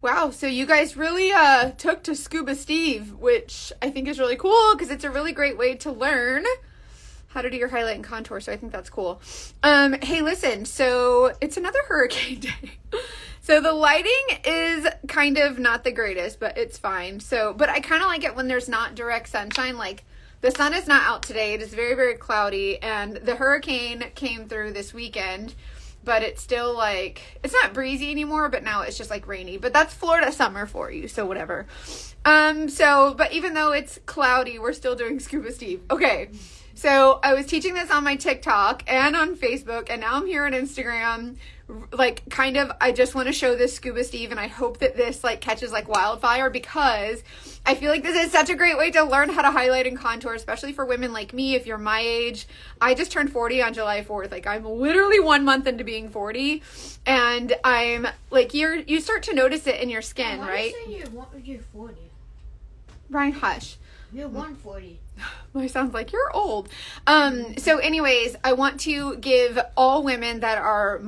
Wow, so you guys really took to Scuba Steve, which I think is really cool because it's a really great way to learn how to do your highlight and contour, so I think that's cool. Hey, listen, so it's another hurricane day. So the lighting is kind of not the greatest, but it's fine. But I kind of like it when there's not direct sunshine. Like, the sun is not out today. It is very, very cloudy, and the hurricane came through this weekend. But it's still like, it's not breezy anymore, but now it's just like rainy. But that's Florida summer for you, so whatever. But even though it's cloudy, we're still doing Scuba Steve. Okay, so I was teaching this on my TikTok and on Facebook, and now I'm here on Instagram. Like, kind of, I just want to show this Scuba Steve, and I hope that this like catches like wildfire, because I feel like this is such a great way to learn how to highlight and contour, especially for women like me. If you're my age, I just turned 40 on July 4th. Like, I'm literally 1 month into being 40, and I'm like, you start to notice it in your skin, right? Why do you say you're 40? Ryan, hush. You're 140. Well, it sounds like you're old. So anyways, I want to give all women that are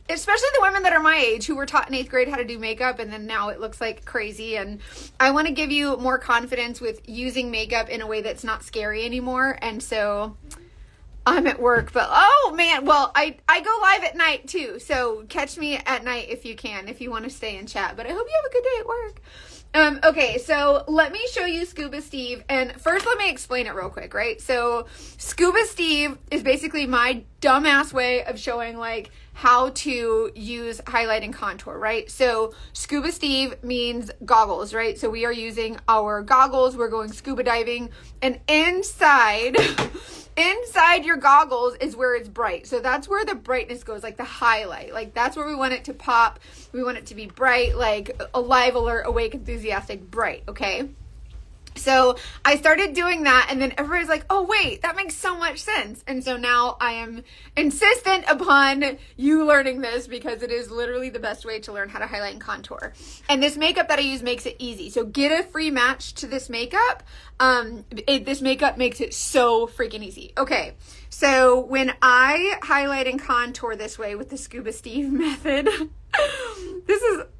especially the women that are my age, who were taught in 8th grade how to do makeup, and then now it looks like crazy. And I want to give you more confidence with using makeup in a way that's not scary anymore. And so I'm at work, but oh man, well, I go live at night too. So catch me at night if you can, if you want to stay and chat. But I hope you have a good day at work. Okay, so let me show you Scuba Steve, and first let me explain it real quick, right? So Scuba Steve is basically my dumbass way of showing like how to use highlight and contour, right? So Scuba Steve means goggles, right? So we are using our goggles, we're going scuba diving, and inside your goggles is where it's bright. So that's where the brightness goes, like the highlight. Like, that's where we want it to pop. We want it to be bright, like alive, alert, awake, enthusiastic, bright, okay? So I started doing that, and then everybody's like, oh wait, that makes so much sense. And so now I am insistent upon you learning this, because it is literally the best way to learn how to highlight and contour. And this makeup that I use makes it easy. So get a free match to this makeup. This makeup makes it so freaking easy. Okay, so when I highlight and contour this way with the Scuba Steve method,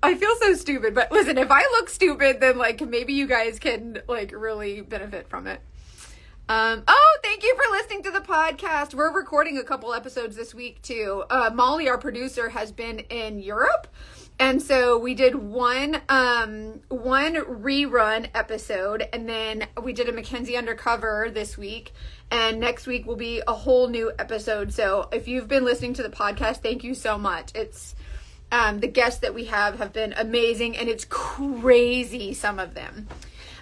I feel so stupid, but listen, if I look stupid, then like maybe you guys can like really benefit from it. Thank you for listening to the podcast. We're recording a couple episodes this week too. Molly, our producer, has been in Europe, and so we did one rerun episode, and then we did a Mackenzie Undercover this week, and next week will be a whole new episode. So if you've been listening to the podcast, thank you so much. It's the guests that we have been amazing, and it's crazy, some of them.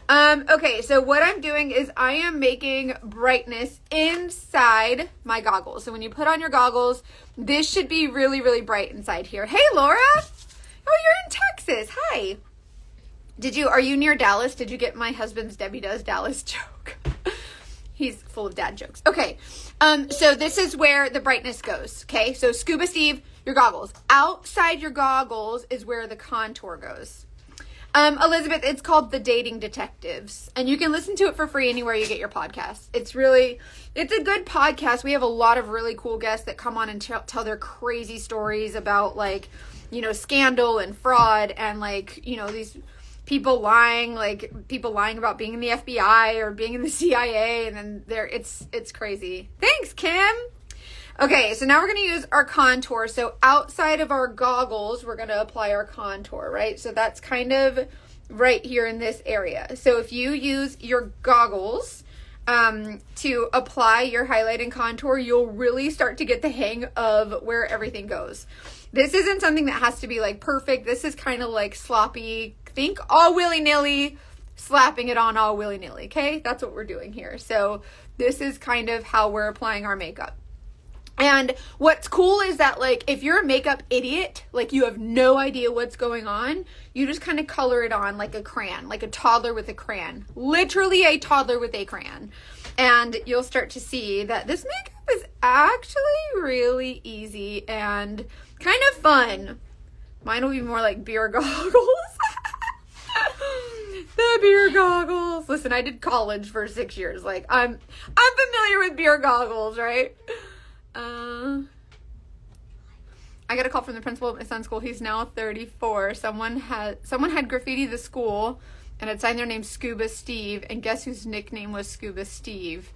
Okay, so what I'm doing is I am making brightness inside my goggles. So when you put on your goggles, this should be really, really bright inside here. Hey, Laura. Oh, you're in Texas. Hi. Are you near Dallas? Did you get my husband's Debbie Does Dallas joke? He's full of dad jokes. Okay, so this is where the brightness goes, okay? So Scuba Steve, your goggles. Outside your goggles is where the contour goes. Elizabeth, it's called The Dating Detectives, and you can listen to it for free anywhere you get your podcasts. It's a good podcast. We have a lot of really cool guests that come on and tell their crazy stories about, like, you know, scandal and fraud, and like, you know, these people lying about being in the FBI or being in the CIA, and then it's crazy. Thanks, Kim. Okay, so now we're going to use our contour. So outside of our goggles, we're going to apply our contour, right? So that's kind of right here in this area. So if you use your goggles to apply your highlight and contour, you'll really start to get the hang of where everything goes. This isn't something that has to be like perfect. This is kind of like sloppy. Think all willy-nilly, slapping it on all willy-nilly, okay? That's what we're doing here. So this is kind of how we're applying our makeup. And what's cool is that, like, if you're a makeup idiot, like you have no idea what's going on, you just kind of color it on like a crayon, like a toddler with a crayon, literally a toddler with a crayon. And you'll start to see that this makeup is actually really easy and kind of fun. Mine will be more like beer goggles. The beer goggles. Listen, I did college for 6 years. Like, I'm familiar with beer goggles, right? I got a call from the principal at my son's school. He's now 34. Someone had graffiti the school and had signed their name Scuba Steve. And guess whose nickname was Scuba Steve?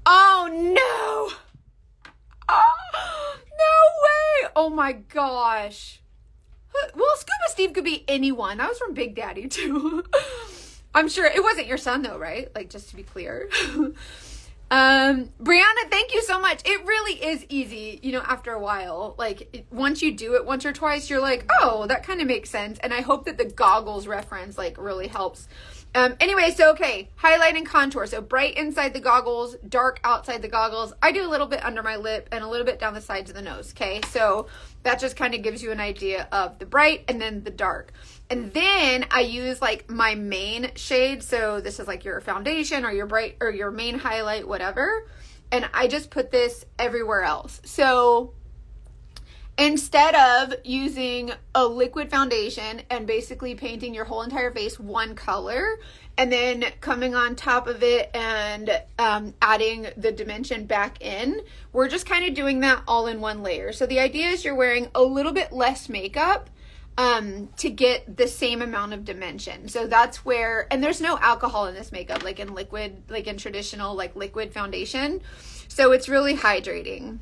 Oh, no. Oh, no way. Oh, my gosh. Well, Scuba Steve could be anyone. That was from Big Daddy, too. I'm sure it wasn't your son, though, right? Like, just to be clear. Brianna, thank you so much. It really is easy, you know, after a while. Like, once you do it once or twice, you're like, oh, that kind of makes sense. And I hope that the goggles reference, like, really helps. Anyway, so, okay, highlight and contour. So, bright inside the goggles, dark outside the goggles. I do a little bit under my lip and a little bit down the sides of the nose, okay? So, that just kind of gives you an idea of the bright and then the dark. And then I use like my main shade. So this is like your foundation or your bright or your main highlight, whatever. And I just put this everywhere else. So instead of using a liquid foundation and basically painting your whole entire face one color and then coming on top of it and adding the dimension back in, we're just kind of doing that all in one layer. So the idea is you're wearing a little bit less makeup to get the same amount of dimension. So that's where, and there's no alcohol in this makeup, like in liquid, like in traditional, like liquid foundation. So it's really hydrating.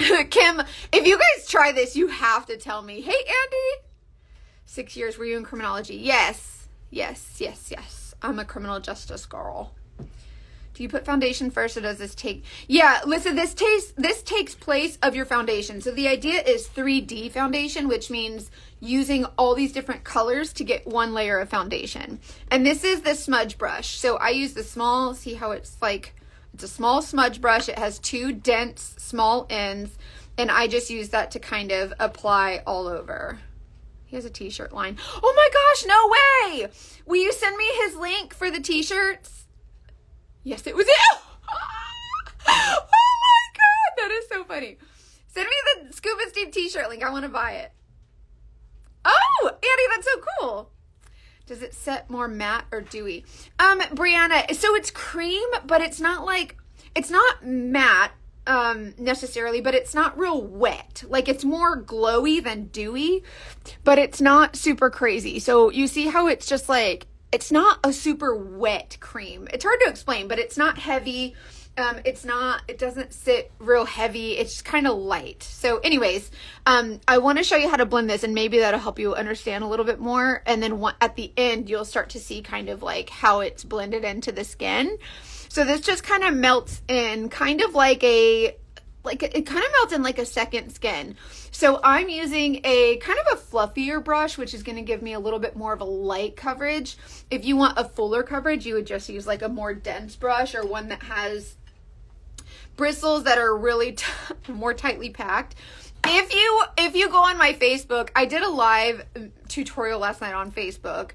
Kim, if you guys try this, you have to tell me. Hey, Andy, 6 years, were you in criminology? Yes. I'm a criminal justice girl. Do you put foundation first or does this take? Yeah, listen, this takes place of your foundation. So the idea is 3D foundation, which means using all these different colors to get one layer of foundation. And this is the smudge brush. So I use the small, see how it's like, it's a small smudge brush. It has two dense small ends. And I just use that to kind of apply all over. He has a t-shirt line. Oh my gosh, no way. Will you send me his link for the t-shirts? Yes, it was you. Oh my God, that is so funny. Send me the Scuba Steve t-shirt link. I want to buy it. Oh, Annie, that's so cool. Does it set more matte or dewy? Brianna, so it's cream, but it's not matte necessarily, but it's not real wet. Like it's more glowy than dewy, but it's not super crazy. So you see how it's just like, it's not a super wet cream. It's hard to explain, but it's not heavy. It doesn't sit real heavy. It's just kind of light. So anyways, I want to show you how to blend this and maybe that'll help you understand a little bit more. And then at the end, you'll start to see kind of like how it's blended into the skin. So this just kind of melts in kind of like it kind of melts in like a second skin. So I'm using a kind of a fluffier brush, which is going to give me a little bit more of a light coverage. If you want a fuller coverage, you would just use like a more dense brush or one that has bristles that are really more tightly packed. If you go on my Facebook, I did a live tutorial last night on Facebook.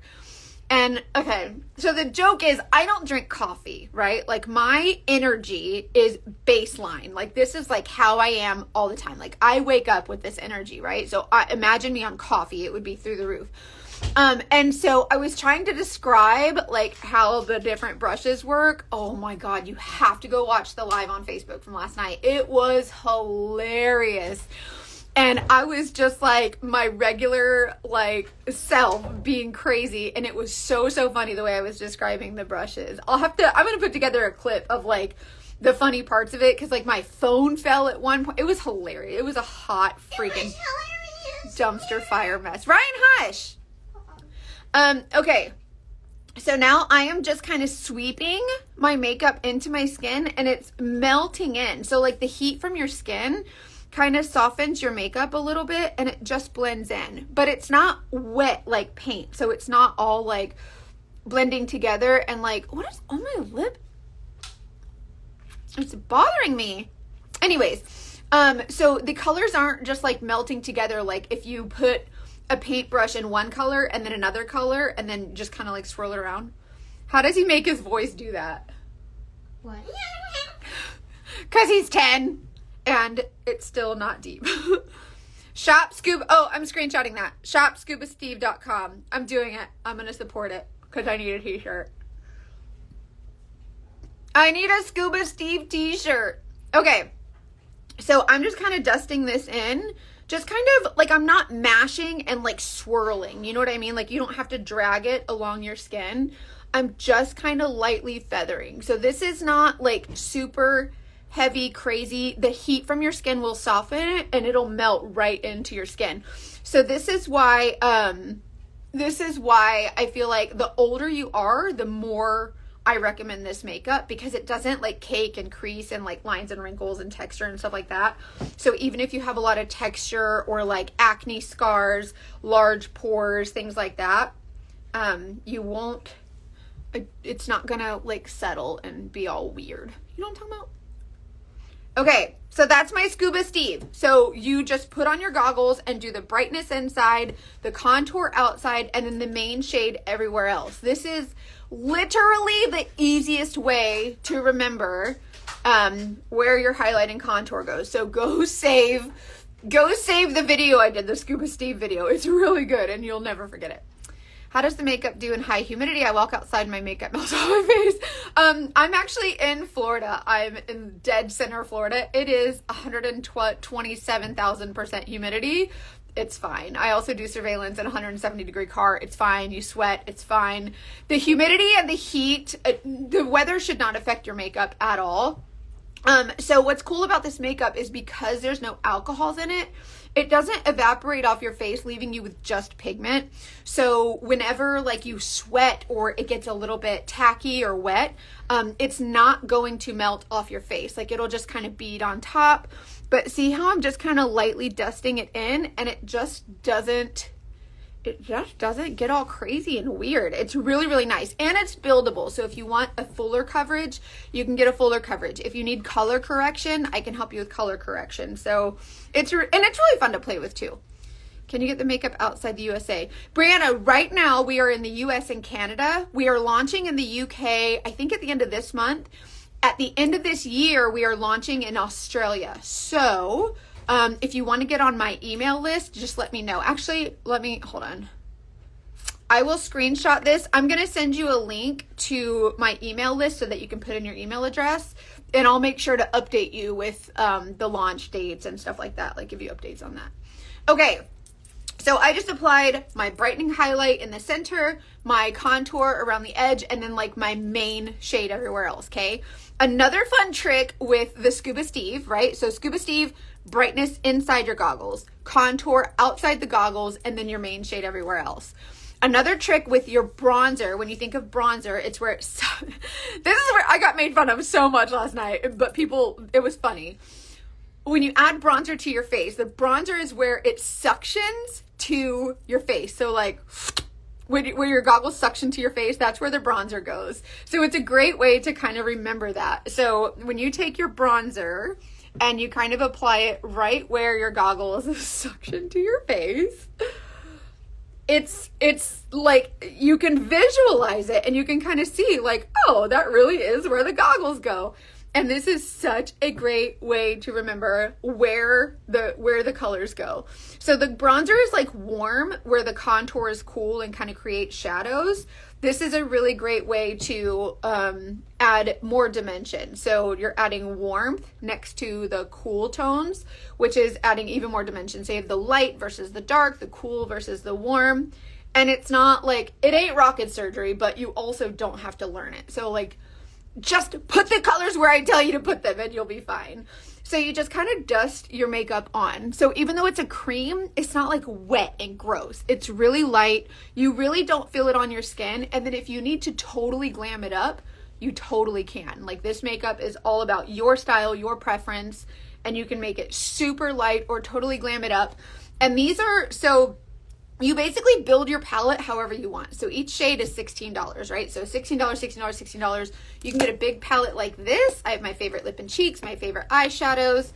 And okay, so the joke is I don't drink coffee, right? Like my energy is baseline. Like this is like how I am all the time. Like I wake up with this energy, right? So imagine me on coffee, it would be through the roof. And so I was trying to describe like how the different brushes work. Oh my God, you have to go watch the live on Facebook from last night. It was hilarious. And I was just like my regular like self being crazy. And it was so funny the way I was describing the brushes. I'm going to put together a clip of like the funny parts of it. Cause like my phone fell at one point. It was hilarious. It was a hot freaking dumpster fire mess. Ryan, hush. Okay. So now I am just kind of sweeping my makeup into my skin and it's melting in. So like the heat from your skin kind of softens your makeup a little bit and it just blends in, but it's not wet like paint. So it's not all like blending together and like, what is on my lip? It's bothering me. Anyways, so the colors aren't just like melting together. Like if you put a paintbrush in one color and then another color and then just kind of like swirl it around. How does he make his voice do that? What? 'Cause he's 10. And it's still not deep. Shop Scuba. Oh, I'm screenshotting that. ShopScubaSteve.com. I'm doing it. I'm going to support it because I need a t-shirt. I need a Scuba Steve t-shirt. Okay. So I'm just kind of dusting this in just kind of like, I'm not mashing and like swirling, you know what I mean? Like you don't have to drag it along your skin. I'm just kind of lightly feathering. So this is not like super heavy, crazy. The heat from your skin will soften it and it'll melt right into your skin. So this is why I feel like the older you are, the more I recommend this makeup, because it doesn't like cake and crease and like lines and wrinkles and texture and stuff like that. So even if you have a lot of texture or like acne scars, large pores, things like that, you won't, it's not gonna like settle and be all weird. You know what I'm talking about? Okay, so that's my Scuba Steve. So you just put on your goggles and do the brightness inside, the contour outside, and then the main shade everywhere else. This is literally the easiest way to remember where your highlight and contour goes. So go save the video I did, the Scuba Steve video. It's really good and you'll never forget it. How does the makeup do in high humidity? I walk outside and my makeup melts off my face. I'm actually in Florida. I'm in dead center Florida. It is 127,000% humidity. It's fine. I also do surveillance in a 170-degree car. It's fine. You sweat. It's fine. The humidity and the heat, the weather should not affect your makeup at all. So what's cool about this makeup is because there's no alcohols in it, it doesn't evaporate off your face, leaving you with just pigment. So whenever like you sweat or it gets a little bit tacky or wet, it's not going to melt off your face. Like it'll just kind of bead on top. But see how I'm just kind of lightly dusting it in, and it just doesn't get all crazy and weird. It's really, really nice. And it's buildable. So if you want a fuller coverage, you can get a fuller coverage. If you need color correction, I can help you with color correction. So it's really fun to play with too. Can you get the makeup outside the USA? Brianna, right now we are in the US and Canada. We are launching in the UK, I think at the end of this month. At the end of this year, we are launching in Australia. So if you want to get on my email list, just let me know. Actually, hold on. I will screenshot this. I'm going to send you a link to my email list so that you can put in your email address, and I'll make sure to update you with the launch dates and stuff like that, like give you updates on that. Okay, so I just applied my brightening highlight in the center, my contour around the edge, and then like my main shade everywhere else, okay? Another fun trick with the Scuba Steve, right? So Scuba Steve, brightness inside your goggles, contour outside the goggles, and then your main shade everywhere else. Another trick with your bronzer, when you think of bronzer, it's where this is where I got made fun of so much last night, but it was funny. When you add bronzer to your face, the bronzer is where it suctions to your face. So like where your goggles suction to your face, that's where the bronzer goes. So it's a great way to kind of remember that. So when you take your bronzer and you kind of apply it right where your goggles suction to your face, it's like you can visualize it and you can kind of see like, oh, that really is where the goggles go. And this is such a great way to remember where the colors go. So the bronzer is like warm, where the contour is cool and kind of create shadows. This is a really great way to add more dimension. So you're adding warmth next to the cool tones, which is adding even more dimension. So you have the light versus the dark, the cool versus the warm. And it's not like, it ain't rocket surgery, but you also don't have to learn it. So like, just put the colors where I tell you to put them and you'll be fine. So you just kind of dust your makeup on. So even though it's a cream, it's not like wet and gross. It's really light. You really don't feel it on your skin. And then if you need to totally glam it up, you totally can. Like this makeup is all about your style, your preference, and you can make it super light or totally glam it up. And these are, so you basically build your palette however you want. So each shade is $16, right? So $16, $16, $16. You can get a big palette like this. I have my favorite lip and cheeks, my favorite eyeshadows,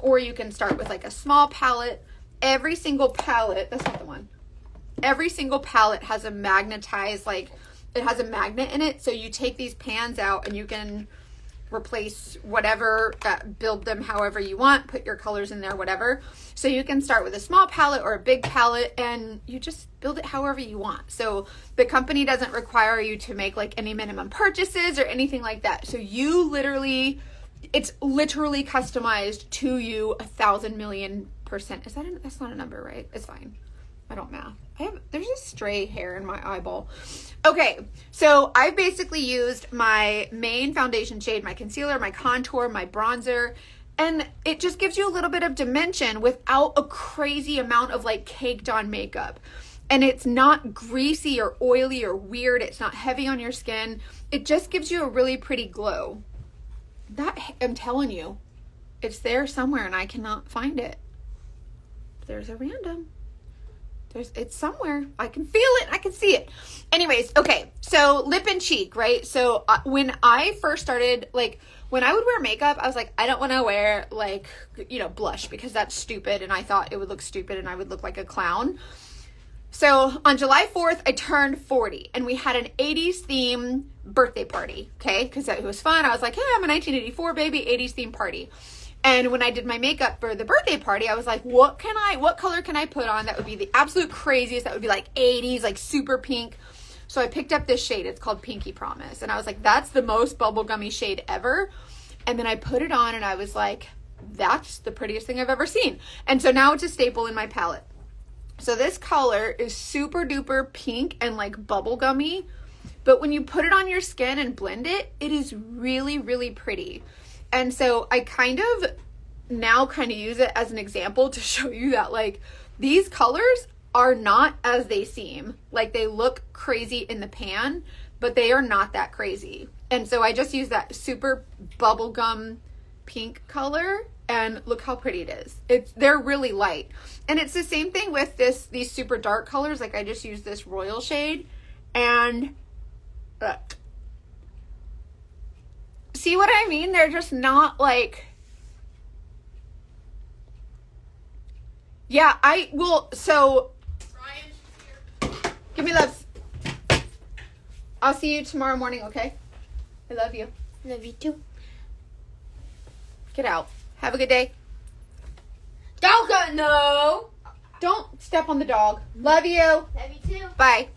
or you can start with like a small palette. Every single palette, that's not the one. Every single palette has a magnetized, like it has a magnet in it. So you take these pans out and you can replace whatever, build them however you want, put your colors in there, whatever. So you can start with a small palette or a big palette and you just build it however you want. So the company doesn't require you to make like any minimum purchases or anything like that. So you literally, it's literally customized to you 1,000 million percent. That's not a number, right? It's fine. I don't math. There's a stray hair in my eyeball. Okay, so I've basically used my main foundation shade, my concealer, my contour, my bronzer, and it just gives you a little bit of dimension without a crazy amount of like caked on makeup. And it's not greasy or oily or weird. It's not heavy on your skin. It just gives you a really pretty glow. I'm telling you, it's there somewhere and I cannot find it. There's a random. It's somewhere. I can feel it. I can see it. Anyways, okay. So lip and cheek, right? So when I first started, like when I would wear makeup, I was like, I don't want to wear like, blush because that's stupid. And I thought it would look stupid and I would look like a clown. So on July 4th, I turned 40 and we had an 80s theme birthday party. Okay. Cause it was fun. I was like, hey, I'm a 1984 baby, 80s theme party. And when I did my makeup for the birthday party, I was like, what color can I put on that would be the absolute craziest? That would be like 80s, like super pink. So I picked up this shade. It's called Pinky Promise. And I was like, that's the most bubblegummy shade ever. And then I put it on and I was like, that's the prettiest thing I've ever seen. And so now it's a staple in my palette. So this color is super duper pink and like bubblegummy. But when you put it on your skin and blend it, it is really, really pretty. And so I kind of use it as an example to show you that like these colors are not as they seem. Like they look crazy in the pan, but they are not that crazy. And so I just use that super bubblegum pink color and look how pretty it is. They're really light. And it's the same thing with these super dark colors. Like I just use this royal shade and see what I mean? They're just not like, yeah, so give me loves. I'll see you tomorrow morning, okay? I love you. Love you too. Get out. Have a good day. Don't go, no. Don't step on the dog. Love you. Love you too. Bye.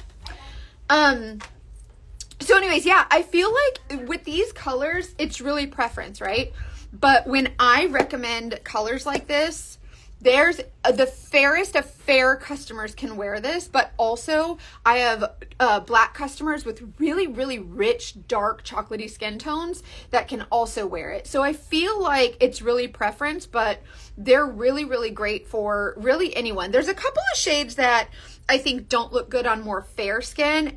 So anyways, yeah, I feel like with these colors, it's really preference, right? But when I recommend colors like this, there's the fairest of fair customers can wear this, but also I have black customers with really, really rich, dark, chocolatey skin tones that can also wear it. So I feel like it's really preference, but they're really, really great for really anyone. There's a couple of shades that I think don't look good on more fair skin.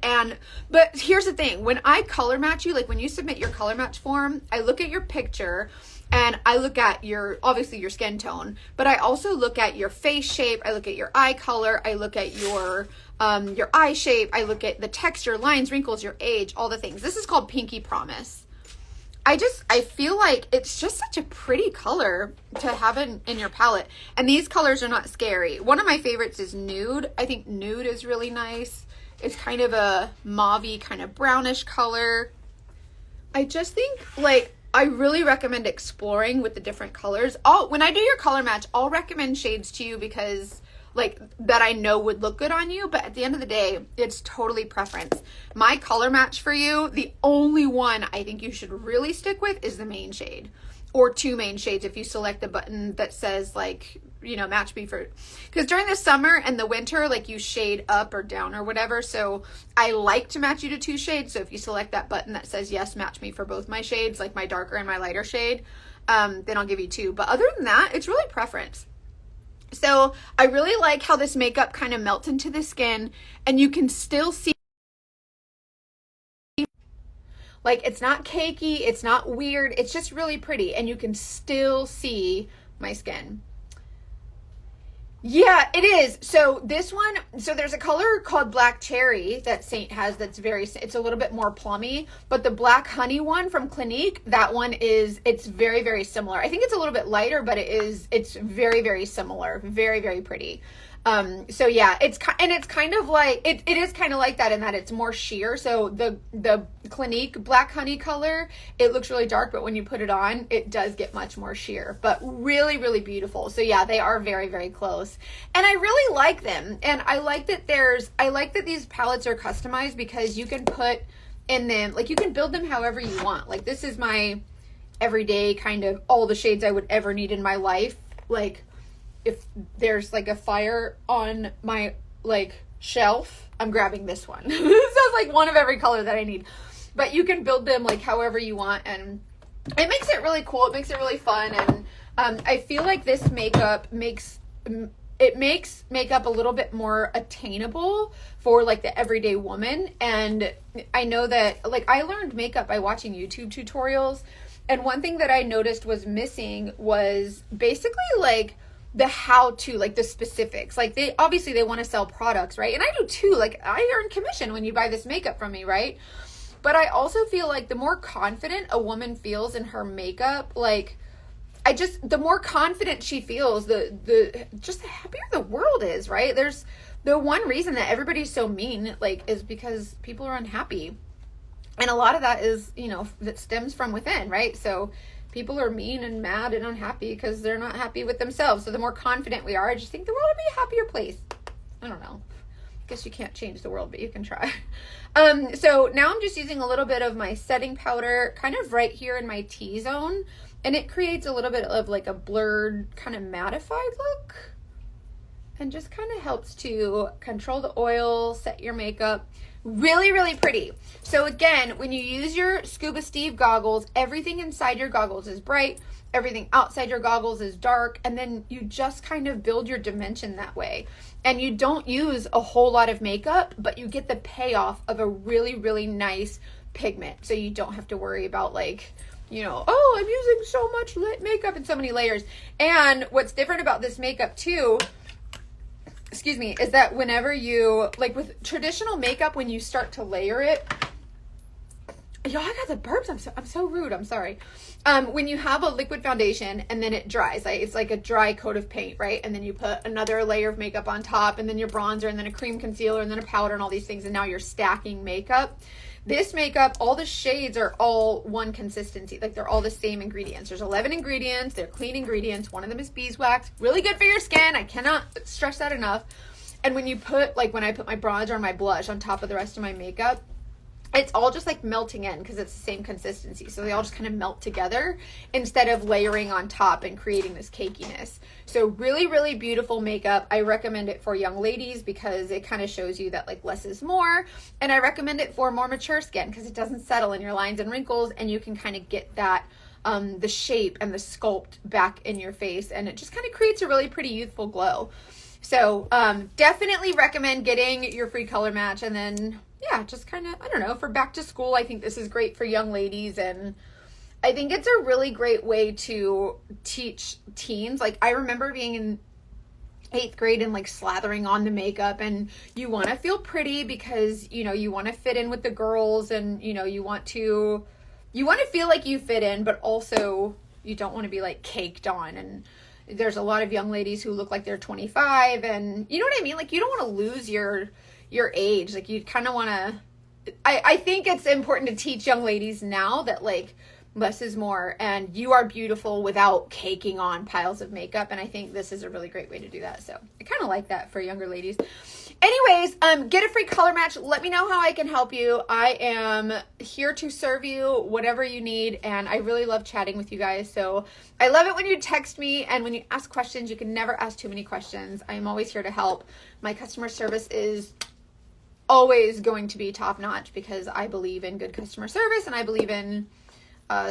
But here's the thing, when I color match you, like when you submit your color match form, I look at your picture and I look at obviously your skin tone, but I also look at your face shape. I look at your eye color. I look at your eye shape. I look at the texture, lines, wrinkles, your age, all the things. This is called Pinky Promise. I feel like it's just such a pretty color to have in your palette. And these colors are not scary. One of my favorites is Nude. I think Nude is really nice. It's kind of a mauve-y, kind of brownish color. I just think like, I really recommend exploring with the different colors. When I do your color match, I'll recommend shades to you because like that I know would look good on you. But at the end of the day, it's totally preference. My color match for you, the only one I think you should really stick with is the main shade or two main shades if you select the button that says like, match me for, because during the summer and the winter, like you shade up or down or whatever. So I like to match you to two shades. So if you select that button that says, yes, match me for both my shades, like my darker and my lighter shade, then I'll give you two. But other than that, it's really preference. So I really like how this makeup kind of melts into the skin and you can still see, like it's not cakey, it's not weird, it's just really pretty and you can still see my skin. Yeah, it is. So this one, there's a color called Black Cherry that Saint has that's it's a little bit more plummy, but the Black Honey one from Clinique, that one it's very, very similar. I think it's a little bit lighter, but it's very, very similar. Very, very pretty. So yeah, it's kind of like, it is kind of like that in that it's more sheer. So the Clinique Black Honey color, it looks really dark, but when you put it on, it does get much more sheer, but really, really beautiful. So yeah, they are very, very close. And I really like them. And I like that these palettes are customized because you can put in them, like you can build them however you want. Like this is my everyday kind of all the shades I would ever need in my life. Like if there's like a fire on my like shelf, I'm grabbing this one. So it's like one of every color that I need. But you can build them like however you want, and it makes it really cool. It makes it really fun, and I feel like this makeup makes makeup a little bit more attainable for like the everyday woman. And I know that like I learned makeup by watching YouTube tutorials, and one thing that I noticed was missing was basically like the how to, like the specifics. Like they obviously want to sell products, right? And I do too. Like I earn commission when you buy this makeup from me, right? But I also feel like the more confident a woman feels in her makeup, like the more confident she feels, the just the happier the world is, right? There's the one reason that everybody's so mean, like, is because people are unhappy. And a lot of that is, that stems from within, right? So people are mean and mad and unhappy because they're not happy with themselves. So the more confident we are, I just think the world would be a happier place. I don't know. Guess you can't change the world, but you can try. So now I'm just using a little bit of my setting powder kind of right here in my T-zone, and it creates a little bit of like a blurred kind of mattified look, and just kind of helps to control the oil, set your makeup. Really, really pretty. So again, when you use your Scuba Steve goggles, everything inside your goggles is bright, everything outside your goggles is dark, and then you just kind of build your dimension that way. And you don't use a whole lot of makeup, but you get the payoff of a really, really nice pigment. So you don't have to worry about like, oh, I'm using so much makeup and so many layers. And what's different about this makeup too, is that whenever you, like with traditional makeup, when you start to layer it, y'all, I got the burps. I'm so rude. I'm sorry. When you have a liquid foundation and then it dries, like it's like a dry coat of paint, right? And then you put another layer of makeup on top, and then your bronzer, and then a cream concealer, and then a powder, and all these things, and now you're stacking makeup. This makeup, all the shades are all one consistency. Like they're all the same ingredients. There's 11 ingredients. They're clean ingredients. One of them is beeswax. Really good for your skin. I cannot stress that enough. And when you put, like when I put my bronzer and my blush on top of the rest of my makeup, it's all just like melting in because it's the same consistency. So they all just kind of melt together instead of layering on top and creating this cakiness. So really, really beautiful makeup. I recommend it for young ladies because it kind of shows you that like less is more. And I recommend it for more mature skin because it doesn't settle in your lines and wrinkles, and you can kind of get that the shape and the sculpt back in your face, and it just kind of creates a really pretty youthful glow. So definitely recommend getting your free color match. And then just kind of, I don't know, for back to school, I think this is great for young ladies. And I think it's a really great way to teach teens. Like I remember being in 8th grade and like slathering on the makeup, and you want to feel pretty because, you want to fit in with the girls, and, you want to feel like you fit in, but also you don't want to be like caked on. And there's a lot of young ladies who look like they're 25, and you know what I mean? Like you don't want to lose your age. Like you kind of want to, I think it's important to teach young ladies now that like less is more, and you are beautiful without caking on piles of makeup. And I think this is a really great way to do that. So I kind of like that for younger ladies. Anyways, get a free color match. Let me know how I can help you. I am here to serve you, whatever you need. And I really love chatting with you guys. So I love it when you text me and when you ask questions. You can never ask too many questions. I am always here to help. My customer service is always going to be top notch because I believe in good customer service, and I believe in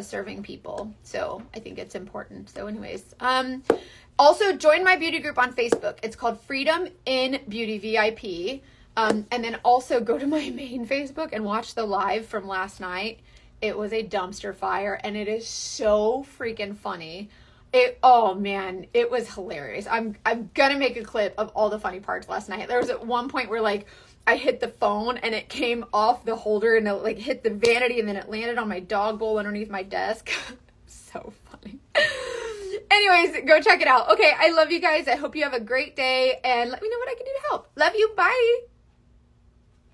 serving people. So I think it's important. So anyways, also join my beauty group on Facebook. It's called Freedom in Beauty VIP. And then also go to my main Facebook and watch the live from last night. It was a dumpster fire, and it is so freaking funny. Oh man, it was hilarious. I'm gonna make a clip of all the funny parts last night. There was at one point where like I hit the phone and it came off the holder and it like hit the vanity, and then it landed on my dog bowl underneath my desk. So funny. Anyways, go check it out. Okay, I love you guys. I hope you have a great day, and let me know what I can do to help. Love you. Bye.